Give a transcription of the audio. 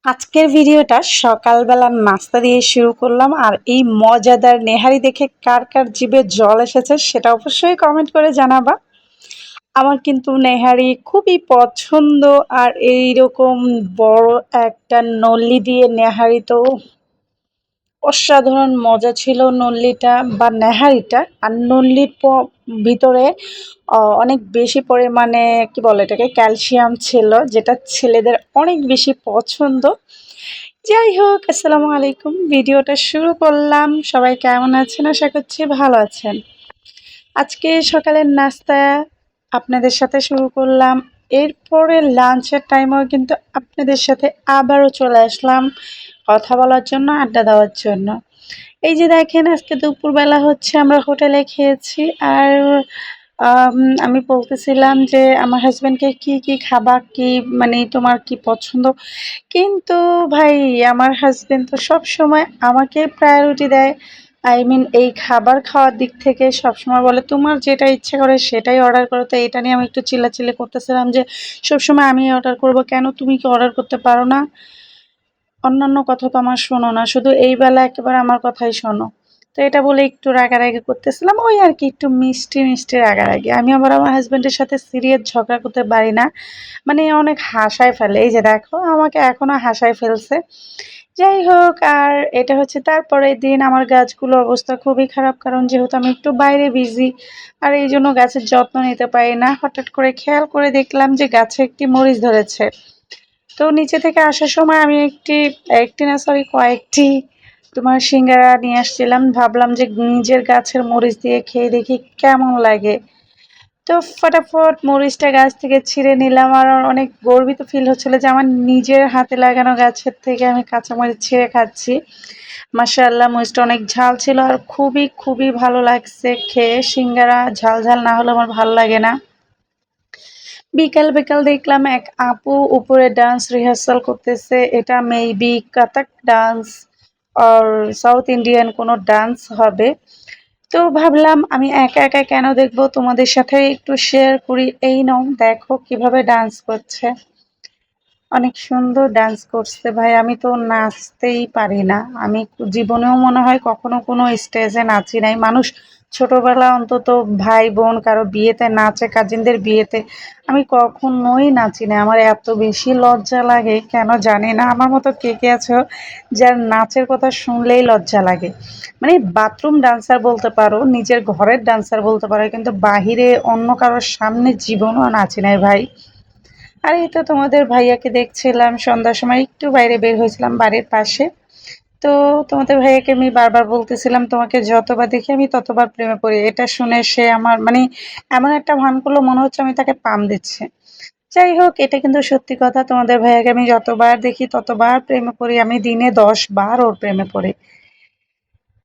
আজকের ভিডিওটা সকালবেলার নাস্তা দিয়ে শুরু করলাম। আর এই মজাদার নেহারি দেখে কার কার জিভে জল এসেছে সেটা অবশ্যই কমেন্ট করে জানাবা। আমার কিন্তু নেহারি খুবই পছন্দ। আর এইরকম বড় একটা নল্লি দিয়ে নেহারি তো অসাধারণ মজা ছিল। নল্লিটা বা নেহারিটা আর নল্লির ভিতরে অনেক বেশি পরিমাণে কি বলে এটাকে ক্যালসিয়াম ছিল, যেটা ছেলেদের অনেক বেশি পছন্দ। যাই হোক, আসসালামু আলাইকুম। ভিডিওটা শুরু করলাম। সবাই কেমন আছেন? আশা করছি ভালো আছেন। আজকে সকালের নাস্তা আপনাদের সাথে শুরু করলাম। এরপরে লাঞ্চের টাইমেও কিন্তু আপনাদের সাথে আবারও চলে আসলাম কথা বলার জন্য, আড্ডা দেওয়ার জন্য। এই যে দেখেন, আজকে দুপুরবেলা হচ্ছে আমরা হোটেলে খেয়েছি। আর আমি বলতেছিলাম যে আমার হাজব্যান্ডকে কি খাবা, কি মানে তোমার কি পছন্দ। কিন্তু ভাই, আমার হাজবেন্ড তো সবসময় আমাকে প্রায়োরিটি দেয়। আই মিন এই খাবার খাওয়ার দিক থেকে সবসময় বলে তোমার যেটা ইচ্ছে করে সেটাই অর্ডার করো। তো এটা নিয়ে আমি একটু চিল্লাচিল্লি করতেছিলাম যে সবসময় আমি অর্ডার করব কেন, তুমি কি অর্ডার করতে পারো না? অন্যান্য কথা তো আমার শোনো না, শুধু এই বেলা একেবারে আমার কথাই শোনো। তো এটা বলে একটু রাগারাগি করতেছিলাম, ওই আর কি, একটু মিষ্টি মিষ্টি রাগারাগি। আমি আবার আমার হাজবেন্ডের সাথে সিরিয়াস ঝগড়া করতে পারি না, মানে অনেক হাসায় ফেলে। এই যে দেখো, আমাকে এখনো হাসায় ফেলছে। যাই হোক, আর এটা হচ্ছে তারপরের দিন। আমার গাছগুলোর অবস্থা খুবই খারাপ, কারণ যেহেতু আমি একটু বাইরে বিজি, আর এই জন্য গাছের যত্ন নিতে পারি না। হঠাৎ করে খেয়াল করে দেখলাম যে গাছে একটি মরিচ ধরেছে। তো নিচে থেকে আসার সময় আমি একটি না সরি কয়েকটি তোমার সিঙ্গারা নিয়ে আসছিলাম। ভাবলাম যে নিজের গাছের মরিচ দিয়ে খেয়ে দেখি কেমন লাগে। তো ফটাফট মরিচটা গাছ থেকে ছিঁড়ে নিলাম। আর অনেক গর্বিত ফিল হচ্ছিল যে আমার নিজের হাতে লাগানো গাছের থেকে আমি কাঁচা মরিচ ছিঁড়ে খাচ্ছি। মাশাআল্লাহ, মরিচটা অনেক ঝাল ছিল আর খুবই খুবই ভালো লাগছে খেয়ে। সিঙ্গারা ঝাল ঝাল না হলে আমার ভালো লাগে না। বিকাল বিকাল দেখলাম এক আপু উপরে ডান্স রিহার্সাল করতেছে। এটা মেবি কাথাক ডান্স আর সাউথ ইন্ডিয়ান কোনো ডান্স হবে। তো ভাবলাম আমি একা একা কেন দেখবো, তোমাদের সাথে একটু শেয়ার করি। এই নাও দেখো কিভাবে ডান্স করছে। অনেক সুন্দর ডান্স করছে ভাই। আমি তো নাচতেই পারি না। আমি জীবনেও মনে হয় কখনো কোনো স্টেজে নাচি নাই। মানুষ ছোটবেলা অন্তত ভাই বোন কারো বিয়েতে নাচে, কাজিনদের বিয়েতে, আমি কখনোই নাচি না। আমার এত বেশি লজ্জা লাগে কেন জানি না। আমার মতো কে কে আছো যার নাচের কথা শুনলেই লজ্জা লাগে? মানে বাথরুম ডান্সার বলতে পারো, নিজের ঘরের ডান্সার বলতে পারো, কিন্তু বাহিরে অন্য কারোর সামনে জীবনও নাচি নাই ভাই। আর এই তো তোমাদের ভাইয়াকে দেখছিলাম সন্ধ্যার সময় একটু বাইরে বের হয়েছিলাম বাড়ির পাশে। তো তোমাদের ভাইয়াকে আমি বারবার বলতেছিলাম তোমাকে যতবার দেখি আমি ততবার প্রেমে পড়ি। এটা শুনে সে আমার মানে এমন একটা ভান করলো, মনে হচ্ছে আমি তাকে পাম দিচ্ছি। যাই হোক, এটা কিন্তু সত্যি কথা। তোমাদের ভাইয়াকে আমি যতবার দেখি ততবার প্রেমে পড়ি। আমি দিনে 10 বার ওর প্রেমে পড়ি।